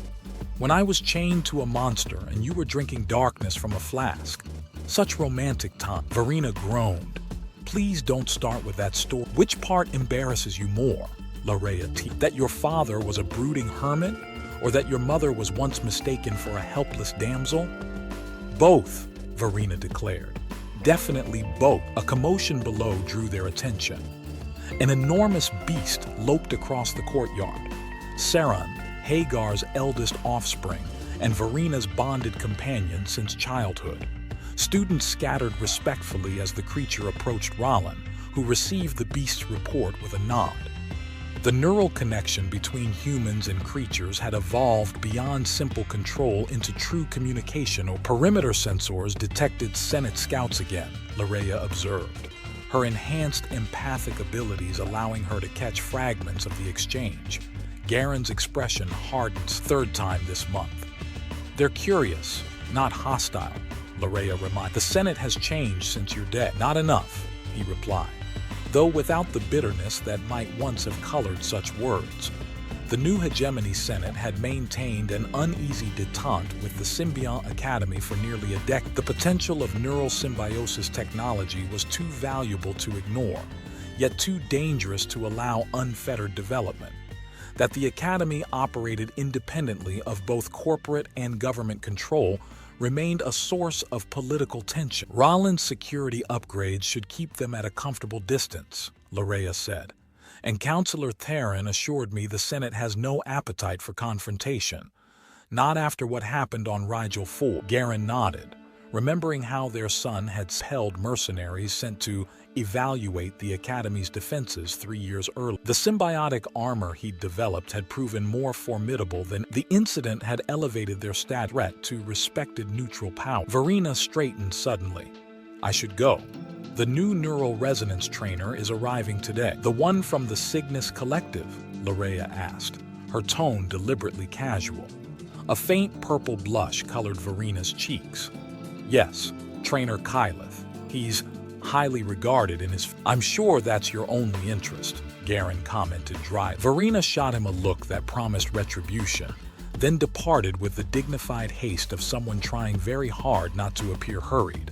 "When I was chained to a monster and you were drinking darkness from a flask. Such romantic time." Verena groaned. "Please don't start with that story." "Which part embarrasses you more?" Larea teased. "That your father was a brooding hermit, or that your mother was once mistaken for a helpless damsel?" "Both," Verena declared. "Definitely both." A commotion below drew their attention. An enormous beast loped across the courtyard. Saran, Hagar's eldest offspring, and Verena's bonded companion since childhood. Students scattered respectfully as the creature approached Rollin, who received the beast's report with a nod. The neural connection between humans and creatures had evolved beyond simple control into true communication. Perimeter sensors detected Senate scouts again, Larea observed, her enhanced empathic abilities allowing her to catch fragments of the exchange. Garen's expression hardens third time this month. They're curious, not hostile, Larea reminded. The Senate has changed since your day. Not enough, he replied, though without the bitterness that might once have colored such words. The new hegemony Senate had maintained an uneasy detente with the Symbiont Academy for nearly a decade. The potential of neural symbiosis technology was too valuable to ignore, yet too dangerous to allow unfettered development. That the Academy operated independently of both corporate and government control remained a source of political tension. Rollins' security upgrades should keep them at a comfortable distance, Larea said, and Councillor Theron assured me the Senate has no appetite for confrontation. Not after what happened on Rigel 4. Garen nodded, remembering how their son had held mercenaries sent to evaluate the Academy's defenses 3 years earlier. The symbiotic armor he'd developed had proven more formidable than the incident had elevated their threat to respected neutral power. Verena straightened suddenly. I should go. The new neural resonance trainer is arriving today. The one from the Cygnus Collective? Larea asked, her tone deliberately casual. A faint purple blush colored Verena's cheeks. Yes, Trainer Kyleth. He's highly regarded in his... I'm sure that's your only interest, Garen commented dryly. Verena shot him a look that promised retribution, then departed with the dignified haste of someone trying very hard not to appear hurried.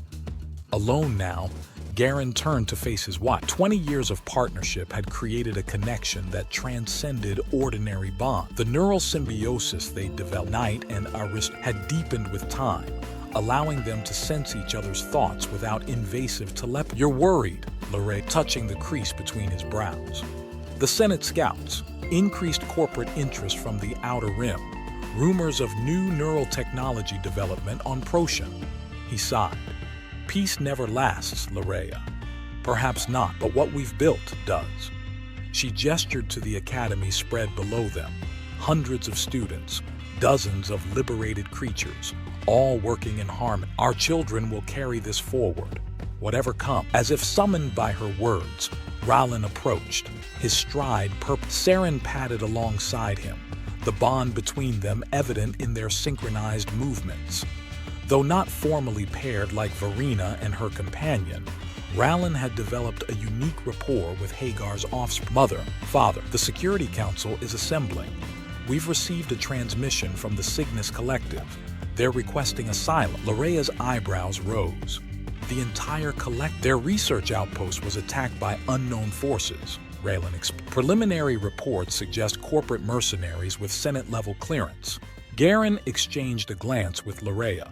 Alone now, Garen turned to face his wife. 20 years of partnership had created a connection that transcended ordinary bond. The neural symbiosis they'd developed, Knight and Arist, had deepened with time, allowing them to sense each other's thoughts without invasive telepathy. You're worried, Larea, touching the crease between his brows. The Senate scouts, increased corporate interest from the Outer Rim, rumors of new neural technology development on Procyon. He sighed. Peace never lasts, Larea. Perhaps not, but what we've built does. She gestured to the academy spread below them. Hundreds of students, dozens of liberated creatures, all working in harmony. Our children will carry this forward, whatever comes. As if summoned by her words, Rallen approached, his stride Saren padded alongside him, the bond between them evident in their synchronized movements. Though not formally paired like Verena and her companion, Rallen had developed a unique rapport with Hagar's offspring. Mother, father, the Security Council is assembling. We've received a transmission from the Cygnus Collective. They're requesting asylum. Larea's eyebrows rose. The entire their research outpost was attacked by unknown forces, Raylan explained. Preliminary reports suggest corporate mercenaries with Senate-level clearance. Garen exchanged a glance with Larea.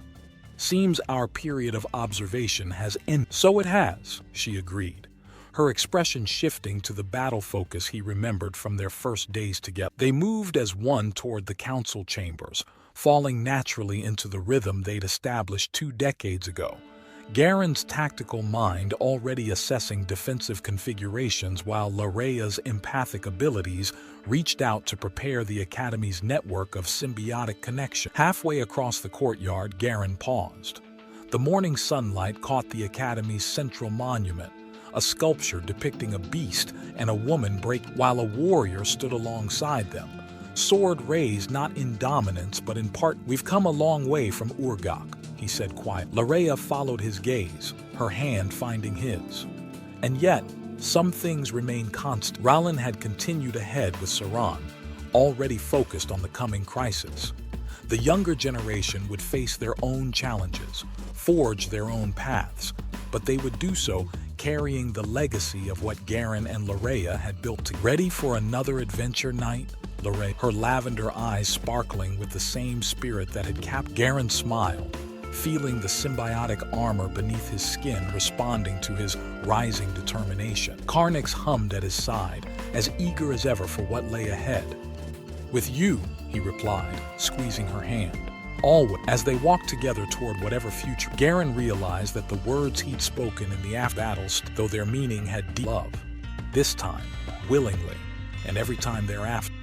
Seems our period of observation has ended. So it has, she agreed, her expression shifting to the battle focus he remembered from their first days together. They moved as one toward the council chambers, falling naturally into the rhythm they'd established 2 decades ago. Garen's tactical mind already assessing defensive configurations while Larea's empathic abilities reached out to prepare the Academy's network of symbiotic connection. Halfway across the courtyard, Garen paused. The morning sunlight caught the Academy's central monument, a sculpture depicting a beast and a woman while a warrior stood alongside them. Sword raised not in dominance but in part. We've come a long way from Urgok, he said quietly. Larea followed his gaze, her hand finding his. And yet, some things remain constant. Rallen had continued ahead with Saran, already focused on the coming crisis. The younger generation would face their own challenges, forge their own paths, but they would do so carrying the legacy of what Garen and Larea had built together. Ready for another adventure, Knight? Larea, her lavender eyes sparkling with the same spirit that had capped. Garen smiled, feeling the symbiotic armor beneath his skin responding to his rising determination. Karnix hummed at his side, as eager as ever for what lay ahead. With you, he replied, squeezing her hand. Always. As they walked together toward whatever future, Garen realized that the words he'd spoken in the after battles, though their meaning had deep love. This time, willingly. and every time thereafter.